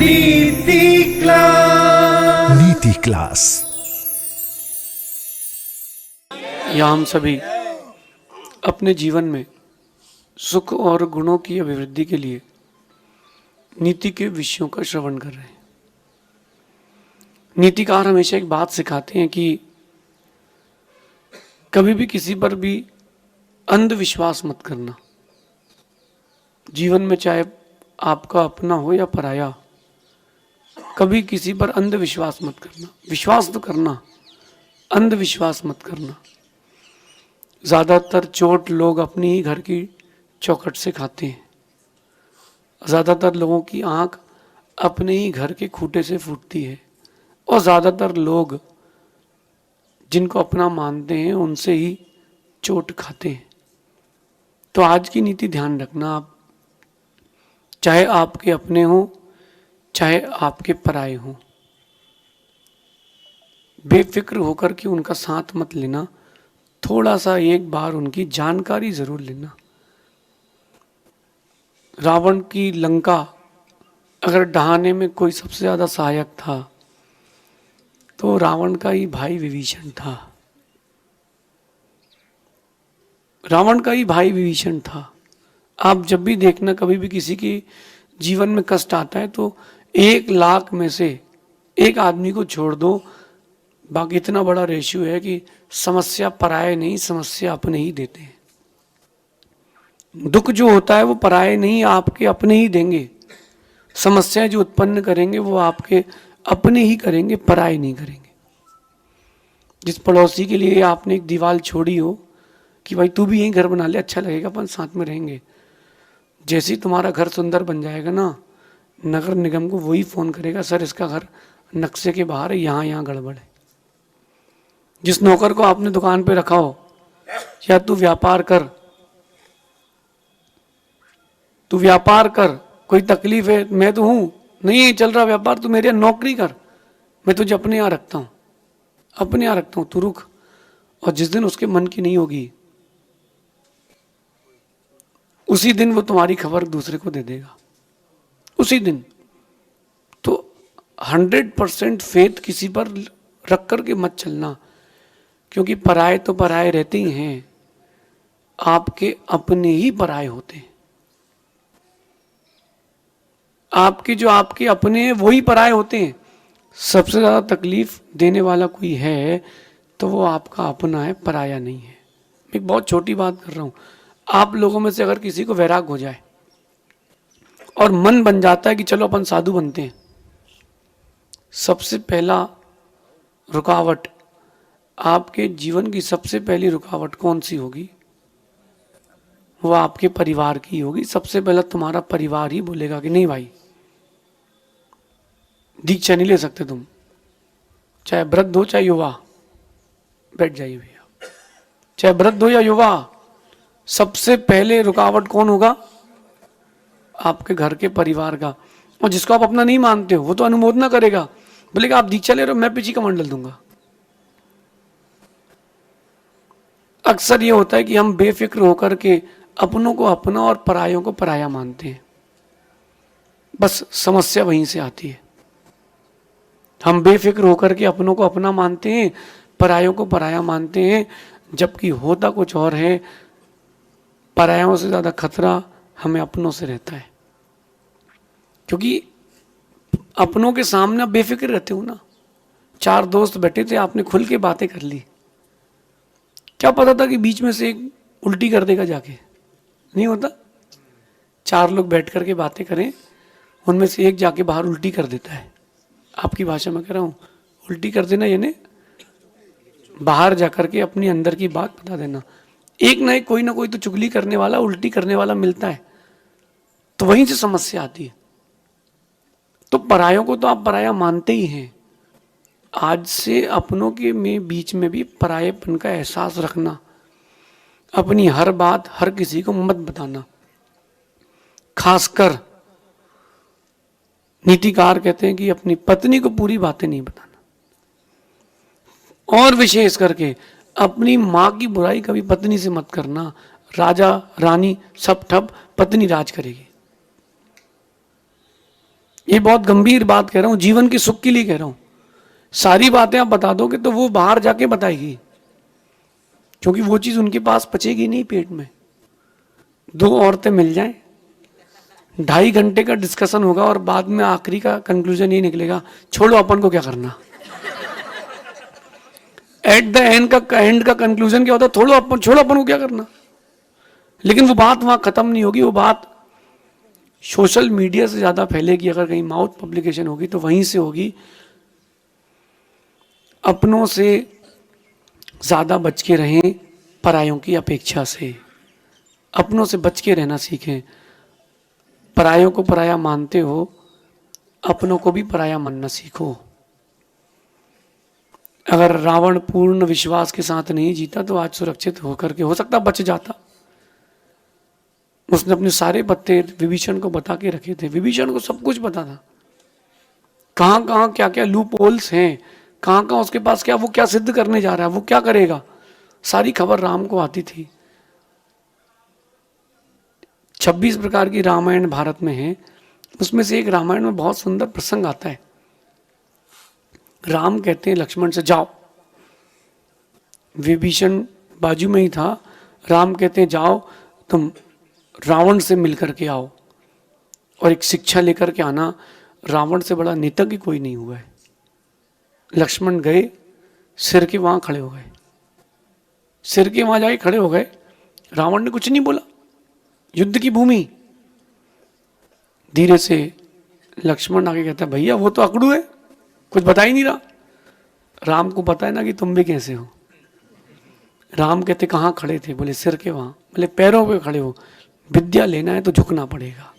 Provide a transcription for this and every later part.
नीति क्लास। यहाँ हम सभी अपने जीवन में सुख और गुणों की अभिवृद्धि के लिए नीति के विषयों का श्रवण कर रहे हैं। नीतिकार हमेशा एक बात सिखाते हैं कि कभी भी किसी पर भी अंधविश्वास मत करना। जीवन में चाहे आपका अपना हो या पराया, कभी किसी पर अंधविश्वास मत करना। विश्वास तो करना, अंधविश्वास मत करना। ज़्यादातर चोट लोग अपनी ही घर की चौखट से खाते हैं। ज़्यादातर लोगों की आंख अपने ही घर के खूंटे से फूटती है और ज़्यादातर लोग जिनको अपना मानते हैं उनसे ही चोट खाते हैं। तो आज की नीति ध्यान रखना, आप चाहे आपके अपने हों चाहे आपके पराये हों, बेफिक्र होकर के उनका साथ मत लेना। थोड़ा सा एक बार उनकी जानकारी जरूर लेना। रावण की लंका अगर ढहाने में कोई सबसे ज्यादा सहायक था तो रावण का ही भाई विभीषण था। रावण का ही भाई विभीषण था। आप जब भी देखना, कभी भी किसी की जीवन में कष्ट आता है तो 1,00,000 में से एक आदमी को छोड़ दो, बाकी इतना बड़ा रेशियो है कि समस्या पराये नहीं, समस्या अपने ही देते हैं। दुख जो होता है वो पराये नहीं, आपके अपने ही देंगे। समस्याएं जो उत्पन्न करेंगे वो आपके अपने ही करेंगे, पराये नहीं करेंगे। जिस पड़ोसी के लिए आपने एक दीवार छोड़ी हो कि भाई तू भी यहीं घर बना ले, अच्छा लगेगा, अपन साथ में रहेंगे, जैसे ही तुम्हारा घर सुंदर बन जाएगा ना, नगर निगम को वही फोन करेगा, सर इसका घर नक्शे के बाहर है, यहाँ गड़बड़ है। जिस नौकर को आपने दुकान पे रखा हो, या तू व्यापार कर, कोई तकलीफ है, मैं तो हूं, नहीं चल रहा व्यापार, तू मेरे यहाँ नौकरी कर, मैं तुझे अपने यहाँ रखता हूं, तू रुक। और जिस दिन उसके मन की नहीं होगी उसी दिन वो तुम्हारी खबर दूसरे को दे देगा, उसी दिन। तो 100% फेथ किसी पर रख करके मत चलना, क्योंकि पराये तो पराये रहते ही हैं, आपके अपने ही पराये होते हैं। आपके अपने हैं वही पराये होते हैं। सबसे ज्यादा तकलीफ देने वाला कोई है तो वो आपका अपना है, पराया नहीं है। मैं एक बहुत छोटी बात कर रहा हूं। आप लोगों में से अगर किसी को वैराग हो जाए और मन बन जाता है कि चलो अपन साधु बनते हैं, सबसे पहला रुकावट, आपके जीवन की सबसे पहली रुकावट कौन सी होगी? वो आपके परिवार की होगी। सबसे पहला तुम्हारा परिवार ही बोलेगा कि नहीं भाई, दीक्षा नहीं ले सकते तुम, चाहे वृद्ध हो चाहे युवा, बैठ जाइए भैया, चाहे वृद्ध हो या युवा, सबसे पहले रुकावट कौन होगा? आपके घर के परिवार का। और जिसको आप अपना नहीं मानते हो वो तो अनुमोदना करेगा, बोलेगा आप दीक्षा ले रहे हो, मैं पीछे कमंडल दूंगा। अक्सर ये होता है कि हम बेफिक्र होकर के अपनों को अपना और परायों को पराया मानते हैं। बस समस्या वहीं से आती है। हम बेफिक्र होकर के अपनों को अपना मानते हैं, परायों को पराया मानते हैं, जबकि होता कुछ और है। परायों से ज्यादा खतरा हमें अपनों से रहता है, क्योंकि अपनों के सामने आप बेफिक्र रहते हो ना। 4 दोस्त बैठे थे, आपने खुल के बातें कर ली, क्या पता था कि बीच में से एक उल्टी कर देगा जाके? नहीं होता। 4 लोग बैठ करके बातें करें, उनमें से एक जाके बाहर उल्टी कर देता है। आपकी भाषा में कह रहा हूं, उल्टी कर देना यानी बाहर जाकर के अपनी अंदर की बात बता देना। एक ना एक कोई ना कोई तो चुगली करने वाला, उल्टी करने वाला मिलता है, तो वहीं से समस्या आती है। तो परायों को तो आप पराया मानते ही हैं। आज से अपनों के बीच में भी परायेपन का एहसास रखना। अपनी हर बात हर किसी को मत बताना। खासकर नीतिकार कहते हैं कि अपनी पत्नी को पूरी बातें नहीं बताना, और विशेष करके अपनी माँ की बुराई कभी पत्नी से मत करना। राजा रानी सब ठप, पत्नी राज करेगी। ये बहुत गंभीर बात कह रहा हूं, जीवन के सुख के लिए कह रहा हूं। सारी बातें आप बता दोगे तो वो बाहर जाके बताएगी, क्योंकि वो चीज उनके पास पचेगी नहीं पेट में। दो औरतें मिल जाएं, 2.5 घंटे का डिस्कशन होगा और बाद में आखिरी का कंक्लूजन ये निकलेगा, छोड़ो अपन को क्या करना। एट द एंड का कंक्लूजन क्या होता है, छोड़ो अपन को क्या करना। लेकिन वो बात वहां खत्म नहीं होगी। वो बात सोशल मीडिया से ज्यादा फैलेगी। अगर कहीं माउथ पब्लिकेशन होगी तो वहीं से होगी। अपनों से ज्यादा बच के रहें परायों की अपेक्षा से। अपनों से बच के रहना सीखें। परायों को पराया मानते हो, अपनों को भी पराया मानना सीखो। अगर रावण पूर्ण विश्वास के साथ नहीं जीता तो आज सुरक्षित होकर के हो सकता बच जाता। उसने अपने सारे पत्ते विभीषण को बता के रखे थे। विभीषण को सब कुछ पता था, कहां कहां क्या क्या लूप होल्स हैं, कहां कहां उसके पास क्या, वो क्या सिद्ध करने जा रहा है, वो क्या करेगा, सारी खबर राम को आती थी। 26 प्रकार की रामायण भारत में है। उसमें से एक रामायण में बहुत सुंदर प्रसंग आता है। राम कहते हैं लक्ष्मण से, जाओ। विभीषण बाजू में ही था। राम कहते हैं, जाओ तुम रावण से मिलकर के आओ और एक शिक्षा लेकर के आना। रावण से बड़ा नेतज्ञ कोई नहीं हुआ है। लक्ष्मण गए, सिर के वहां खड़े हो गए। सिर के वहां जाके खड़े हो गए। रावण ने कुछ नहीं बोला। युद्ध की भूमि। धीरे से लक्ष्मण आगे कहता है, भैया वो तो अकड़ू है, कुछ बता ही नहीं रहा। राम को पता है ना कि तुम भी कैसे हो। राम कहते, कहाँ खड़े थे? बोले सिर के वहां। बोले पैरों पे खड़े हो, विद्या लेना है तो झुकना पड़ेगा।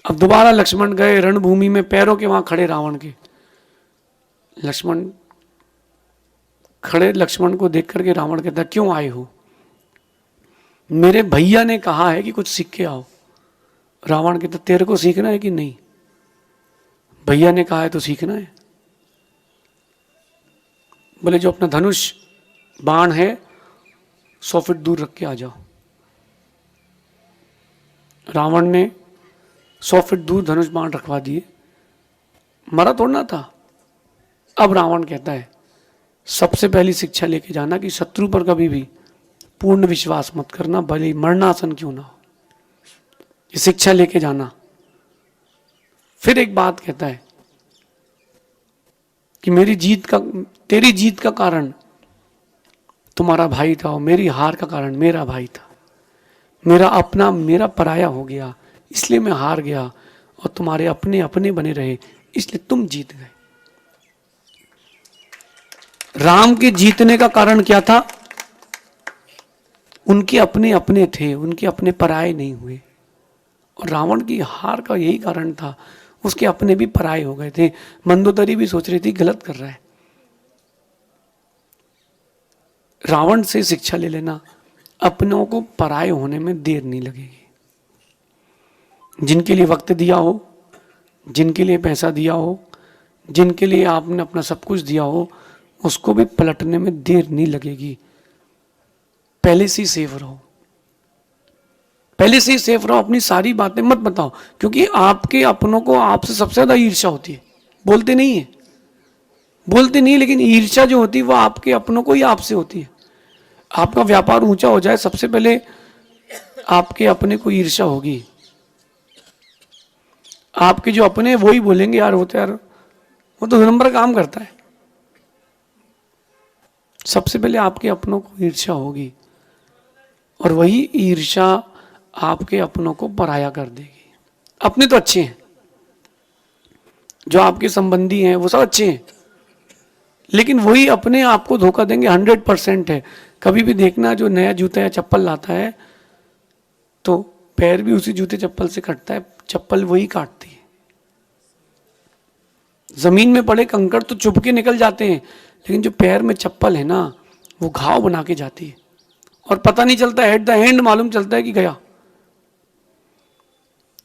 अब दोबारा लक्ष्मण गए रणभूमि में, पैरों के वहां खड़े रावण के। लक्ष्मण को देख करके रावण कहता, क्यों आए हो? मेरे भैया ने कहा है कि कुछ सीख के आओ। रावण कहता, तेरे को सीखना है कि नहीं? भैया ने कहा है तो सीखना है। बोले जो अपना धनुष बाण है 100 फीट दूर रख के आ जाओ। रावण ने 100 फीट दूर धनुष बाण रखवा दिए। मरा तोड़ना था। अब रावण कहता है, सबसे पहली शिक्षा लेके जाना कि शत्रु पर कभी भी पूर्ण विश्वास मत करना, भले मरणासन क्यों ना हो। ये शिक्षा लेके जाना। फिर एक बात कहता है कि तेरी जीत का कारण तुम्हारा भाई था और मेरी हार का कारण मेरा भाई था। मेरा पराया हो गया, इसलिए मैं हार गया और तुम्हारे अपने अपने बने रहे, इसलिए तुम जीत गए। राम के जीतने का कारण क्या था? उनके अपने अपने थे, उनके अपने पराये नहीं हुए। और रावण की हार का यही कारण था, उसके अपने भी पराये हो गए थे। मंदोदरी भी सोच रही थी गलत कर रहा है। रावण से शिक्षा ले लेना, अपनों को पराये होने में देर नहीं लगेगी। जिनके लिए वक्त दिया हो, जिनके लिए पैसा दिया हो, जिनके लिए आपने अपना सब कुछ दिया हो, उसको भी पलटने में देर नहीं लगेगी। पहले से ही सेफ रहो, पहले से ही सेफ रहो। अपनी सारी बातें मत बताओ, क्योंकि आपके अपनों को आपसे सबसे ज्यादा ईर्ष्या होती है। बोलते नहीं है, लेकिन ईर्ष्या जो होती है वो आपके अपनों को ही आपसे होती है। आपका व्यापार ऊंचा हो जाए, सबसे पहले आपके अपने को ईर्ष्या होगी। आपके जो अपने वो ही बोलेंगे, यार वो तो 2 नंबर काम करता है। सबसे पहले आपके अपनों को ईर्ष्या होगी और वही ईर्ष्या आपके अपनों को पराया कर देगी। अपने तो अच्छे हैं, जो आपके संबंधी हैं वो सब अच्छे हैं, लेकिन वही अपने आप को धोखा देंगे। 100% है। कभी भी देखना, जो नया जूता या चप्पल लाता है तो पैर भी उसी जूते चप्पल से कटता है, चप्पल वही काटती है। जमीन में पड़े कंकड़ तो चुभ के निकल जाते हैं, लेकिन जो पैर में चप्पल है ना, वो घाव बना के जाती है और पता नहीं चलता, एट द एंड मालूम चलता है कि गया।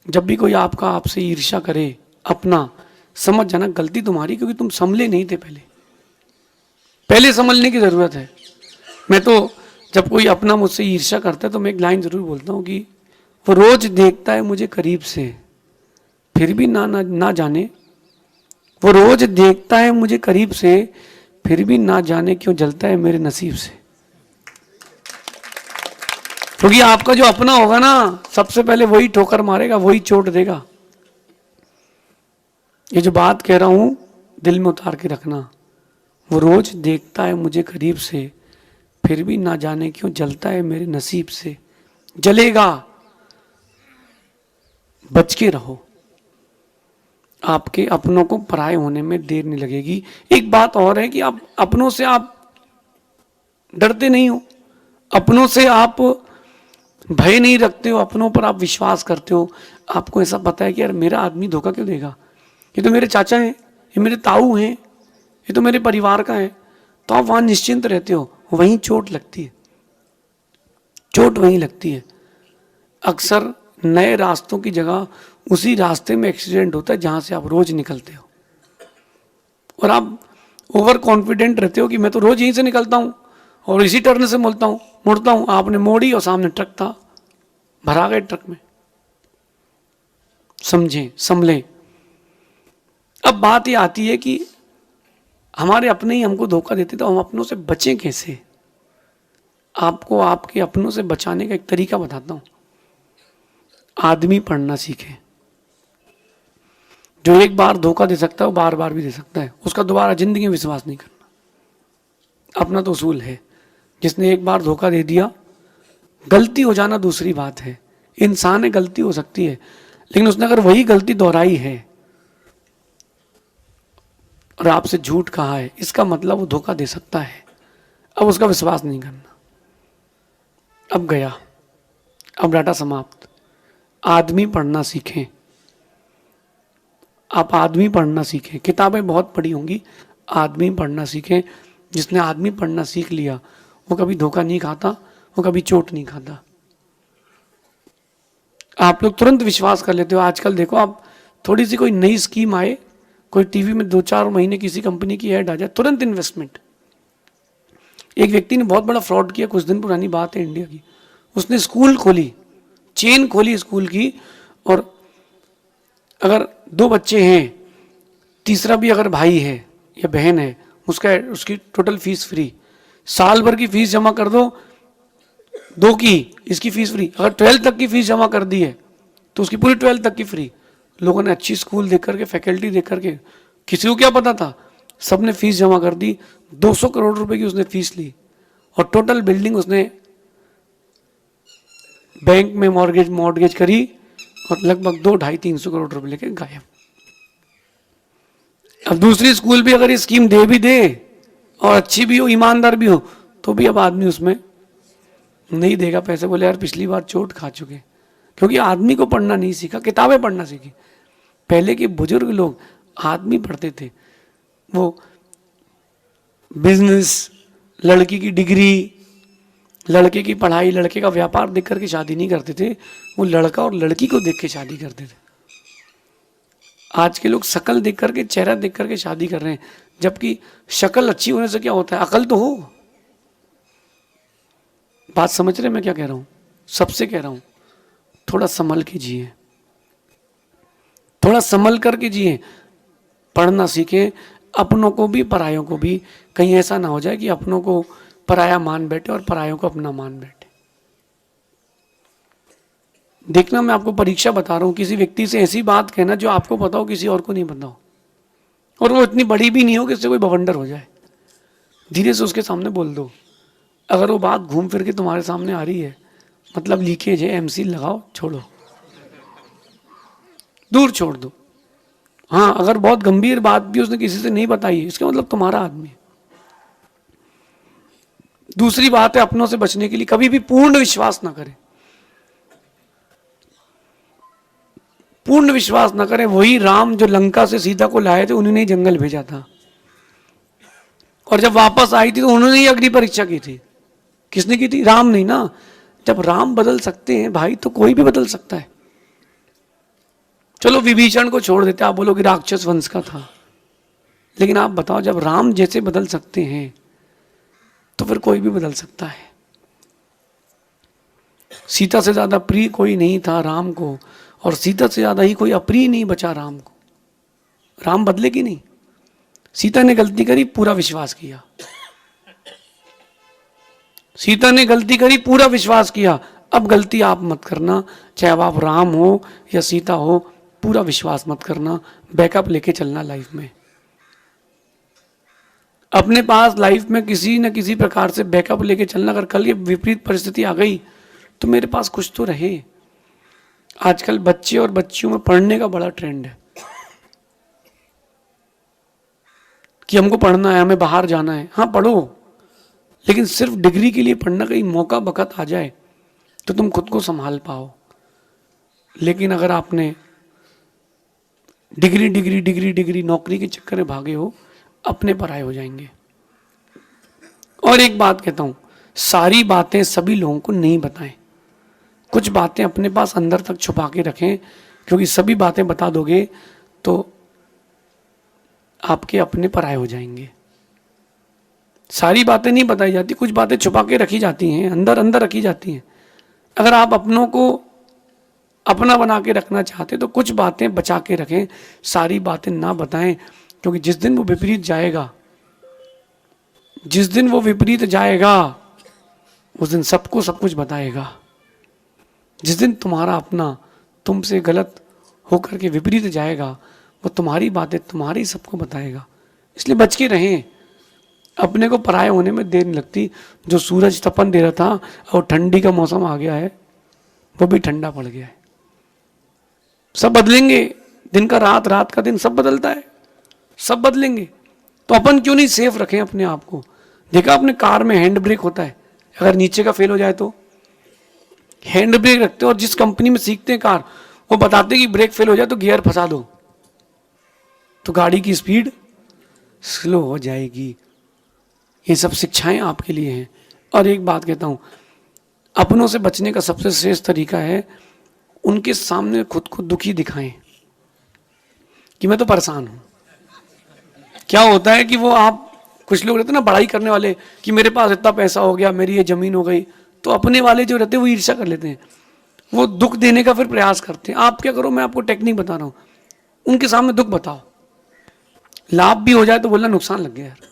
जब भी कोई आपसे ईर्ष्या करे, अपना समझ जाना गलती तुम्हारी, क्योंकि तुम संभले नहीं थे। पहले संभलने की जरूरत है। मैं तो जब कोई अपना मुझसे ईर्ष्या करता है तो मैं एक लाइन जरूर बोलता हूँ कि वो रोज देखता है मुझे करीब से, फिर भी ना जाने, वो रोज देखता है मुझे करीब से, फिर भी ना जाने क्यों जलता है मेरे नसीब से। क्योंकि आपका जो अपना होगा ना, सबसे पहले वही ठोकर मारेगा, वही चोट देगा। ये जो बात कह रहा हूं दिल में उतार के रखना। वो रोज देखता है मुझे करीब से, फिर भी ना जाने क्यों जलता है मेरे नसीब से। जलेगा, बच के रहो। आपके अपनों को पराये होने में देर नहीं लगेगी। एक बात और है कि आप अपनों से आप डरते नहीं हो, अपनों से आप भय नहीं रखते हो, अपनों पर आप विश्वास करते हो। आपको ऐसा पता है कि यार मेरा आदमी धोखा क्यों देगा, ये तो मेरे चाचा हैं, ये मेरे ताऊ हैं, ये तो मेरे परिवार का है। तो आप वहां निश्चिंत रहते हो। वहीं चोट लगती है, चोट वहीं लगती है। अक्सर नए रास्तों की जगह उसी रास्ते में एक्सीडेंट होता है जहां से आप रोज निकलते हो। और आप ओवर कॉन्फिडेंट रहते हो कि मैं तो रोज यहीं से निकलता हूं और इसी टर्न से मुड़ता हूं। आपने मोड़ी और सामने ट्रक था, भरा गए ट्रक में। समझें, संभलें। अब बात ये आती है कि हमारे अपने ही हमको धोखा देते, तो हम अपनों से बचें कैसे। आपको आपके अपनों से बचाने का एक तरीका बताता हूं। आदमी पढ़ना सीखे। जो एक बार धोखा दे सकता है वो बार बार भी दे सकता है, उसका दोबारा जिंदगी में विश्वास नहीं करना। अपना तो उसूल है, जिसने एक बार धोखा दे दिया, गलती हो जाना दूसरी बात है। इंसान है, गलती हो सकती है, लेकिन उसने अगर वही गलती दोहराई है और आपसे झूठ कहा है, इसका मतलब वो धोखा दे सकता है। अब उसका विश्वास नहीं करना। अब गया, अब डाटा समाप्त। आदमी पढ़ना सीखें। आप आदमी पढ़ना सीखें। किताबें बहुत पढ़ी होंगी, आदमी पढ़ना सीखें। जिसने आदमी पढ़ना सीख लिया वो कभी धोखा नहीं खाता, वो कभी चोट नहीं खाता। आप लोग तुरंत विश्वास कर लेते हो। आजकल देखो, आप थोड़ी सी कोई नई स्कीम आए, कोई टीवी में 2-4 महीने किसी कंपनी की ऐड आ जाए, तुरंत इन्वेस्टमेंट। एक व्यक्ति ने बहुत बड़ा फ्रॉड किया, कुछ दिन पुरानी बात है इंडिया की। उसने स्कूल खोली, चेन खोली स्कूल की, और अगर 2 बच्चे हैं, तीसरा भी अगर भाई है या बहन है, उसकी टोटल फीस फ्री। साल भर की फीस जमा कर दो, 2 की इसकी फीस फ्री। अगर 12th तक की फीस जमा कर दी है तो उसकी पूरी 12th तक की फ्री। लोगों ने अच्छी स्कूल देख करके, फैकल्टी देख करके, किसी को क्या पता था, सबने फीस जमा कर दी। 200 करोड़ रुपए की उसने फीस ली और टोटल बिल्डिंग उसने बैंक में मॉर्गेज करी और लगभग 200-250-300 करोड़ रुपए लेके गायब। अब दूसरी स्कूल भी अगर ये स्कीम दे भी दे और अच्छी भी हो, ईमानदार भी हो, तो भी अब आदमी उसमें नहीं देगा पैसे। बोले यार पिछली बार चोट खा चुके, क्योंकि आदमी को पढ़ना नहीं सीखा, किताबें पढ़ना सीखी। पहले के बुजुर्ग लोग आदमी पढ़ते थे। वो बिजनेस, लड़की की डिग्री, लड़के की पढ़ाई, लड़के का व्यापार देख करके शादी नहीं करते थे, वो लड़का और लड़की को देख के शादी करते थे। आज के लोग शक्ल देख करके, चेहरा देख करके शादी कर रहे हैं, जबकि शक्ल अच्छी होने से क्या होता है, अकल तो हो। बात समझ रहे मैं क्या कह रहा हूं? सबसे कह रहा हूं, थोड़ा संभल के जिए, थोड़ा संभल करके जिए। पढ़ना सीखे, अपनों को भी परायों को भी। कहीं ऐसा ना हो जाए कि अपनों को पराया मान बैठे और परायों को अपना मान बैठे। देखना, मैं आपको परीक्षा बता रहा हूं। किसी व्यक्ति से ऐसी बात कहना जो आपको पता हो, किसी और को नहीं पता हो, और वो इतनी बड़ी भी नहीं हो कि इससे कोई बवंडर हो जाए। धीरे से उसके सामने बोल दो। अगर वो बात घूम फिर के तुम्हारे सामने आ रही है, मतलब लीकेज है, एमसी लगाओ, छोड़ो, दूर छोड़ दो। हाँ, अगर बहुत गंभीर बात भी उसने किसी से नहीं बताई है, इसका मतलब तुम्हारा आदमी है। दूसरी बात है, अपनों से बचने के लिए कभी भी पूर्ण विश्वास ना करें। पूर्ण विश्वास ना करें। वही राम जो लंका से सीता को लाए थे, उन्होंने ही जंगल भेजा था, और जब वापस आई थी तो उन्होंने ही अग्नि परीक्षा की थी। किसने की थी? राम नहीं ना। जब राम बदल सकते हैं भाई, तो कोई भी बदल सकता है। चलो विभीषण को छोड़ देते, आप बोलो कि राक्षस वंश का था, लेकिन आप बताओ, जब राम जैसे बदल सकते हैं तो फिर कोई भी बदल सकता है। सीता से ज्यादा प्रिय कोई नहीं था राम को, और सीता से ज्यादा ही कोई अप्रिय नहीं बचा राम को। राम बदले कि नहीं? सीता ने गलती करी, पूरा विश्वास किया। सीता ने गलती करी, पूरा विश्वास किया। अब गलती आप मत करना, चाहे अब आप राम हो या सीता हो, पूरा विश्वास मत करना, बैकअप लेके चलना लाइफ में। अपने पास लाइफ में किसी न किसी प्रकार से बैकअप लेके चलना। अगर कल ये विपरीत परिस्थिति आ गई तो मेरे पास कुछ तो रहे। आजकल बच्चे और बच्चियों में पढ़ने का बड़ा ट्रेंड है कि हमको पढ़ना है, हमें बाहर जाना है। हाँ पढ़ो, लेकिन सिर्फ डिग्री के लिए पढ़ना, कहीं मौका बखत आ जाए तो तुम खुद को संभाल पाओ। लेकिन अगर आपने डिग्री डिग्री डिग्री डिग्री नौकरी के चक्कर में भागे हो, अपने पराये हो जाएंगे। और एक बात कहता हूं, सारी बातें सभी लोगों को नहीं बताएं। कुछ बातें अपने पास अंदर तक छुपा के रखें, क्योंकि सभी बातें बता दोगे तो आपके अपने पराये हो जाएंगे। सारी बातें नहीं बताई जाती, कुछ बातें छुपा के रखी जाती हैं, अंदर अंदर रखी जाती हैं। अगर आप अपनों को अपना बना के रखना चाहते तो कुछ बातें बचा के रखें, सारी बातें ना बताएं, क्योंकि जिस दिन वो विपरीत जाएगा, जिस दिन वो विपरीत जाएगा, उस दिन सबको सब कुछ बताएगा। जिस दिन तुम्हारा अपना तुमसे गलत होकर के विपरीत जाएगा, वो तुम्हारी बातें तुम्हारी सबको बताएगा। इसलिए बच के रहें, अपने को पराये होने में देर नहीं लगती। जो सूरज तपन दे रहा था और ठंडी का मौसम आ गया है, वो भी ठंडा पड़ गया है। सब बदलेंगे, दिन का रात, रात का दिन, सब बदलता है, सब बदलेंगे। तो अपन क्यों नहीं सेफ रखें अपने आप को? देखा अपने कार में हैंड ब्रेक होता है, अगर नीचे का फेल हो जाए तो हैंड ब्रेक रखते हो। और जिस कंपनी में सीखते हैं कार, वो बताते हैं कि ब्रेक फेल हो जाए तो गियर फंसा दो, तो गाड़ी की स्पीड स्लो हो जाएगी। ये सब शिक्षाएं आपके लिए हैं। और एक बात कहता हूं, अपनों से बचने का सबसे श्रेष्ठ तरीका है, उनके सामने खुद को दुखी दिखाएं कि मैं तो परेशान हूं। क्या होता है कि वो आप, कुछ लोग रहते हैं ना बड़ाई करने वाले, कि मेरे पास इतना पैसा हो गया, मेरी ये जमीन हो गई, तो अपने वाले जो रहते हैं वो ईर्ष्या कर लेते हैं, वो दुख देने का फिर प्रयास करते हैं। आप क्या करो, मैं आपको टेक्निक बता रहा हूं, उनके सामने दुख बताओ। लाभ भी हो जाए तो बोलना नुकसान लग गया यार।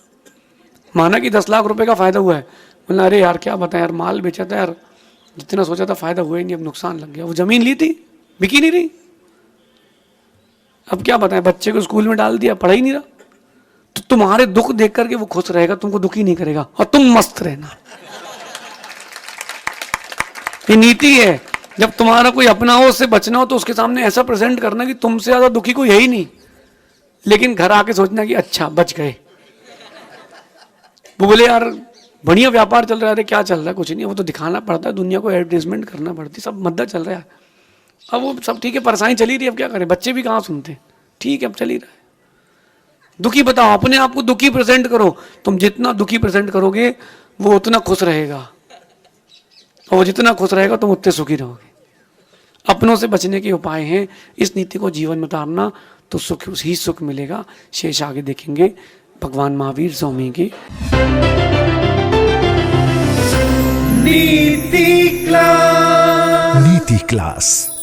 माना कि 10 लाख रुपए का फायदा हुआ है, बोलना अरे यार क्या बताएं यार, माल बेचा था यार, जितना सोचा था फायदा हुआ ही नहीं, अब नुकसान लग गया। वो जमीन ली थी, बिकी नहीं रही, अब क्या बताएं, बच्चे को स्कूल में डाल दिया, पढ़ा ही नहीं रहा। तो तुम्हारे दुख देख करके वो खुश रहेगा, तुमको दुखी नहीं करेगा, और तुम मस्त रहना। ये नीति है। जब तुम्हारा कोई अपना हो, उससे बचना हो, तो उसके सामने ऐसा प्रेजेंट करना कि तुमसे ज्यादा दुखी कोई है ही नहीं, लेकिन घर आके सोचना कि अच्छा बच गए। वो बोले यार बढ़िया व्यापार चल रहा है, अरे क्या चल रहा है, कुछ नहीं, वो तो दिखाना पड़ता है, दुनिया को एडवर्टाइजमेंट करना पड़ती है, सब मद्दा चल रहा है। अब वो सब ठीक है, परेशानी चली रही है, अब क्या करें, बच्चे भी कहाँ सुनते, ठीक है अब चल ही रहा है। दुखी बताओ, अपने आप को दुखी प्रेजेंट करो। तुम जितना दुखी प्रेजेंट करोगे वो उतना खुश रहेगा, और वो जितना खुश रहेगा तुम उतने सुखी रहोगे। अपनों से बचने के उपाय हैं, इस नीति को जीवन में उतारना तो सुख ही सुख मिलेगा। शेष आगे देखेंगे भगवान महावीर स्वामी की। नीति क्लास।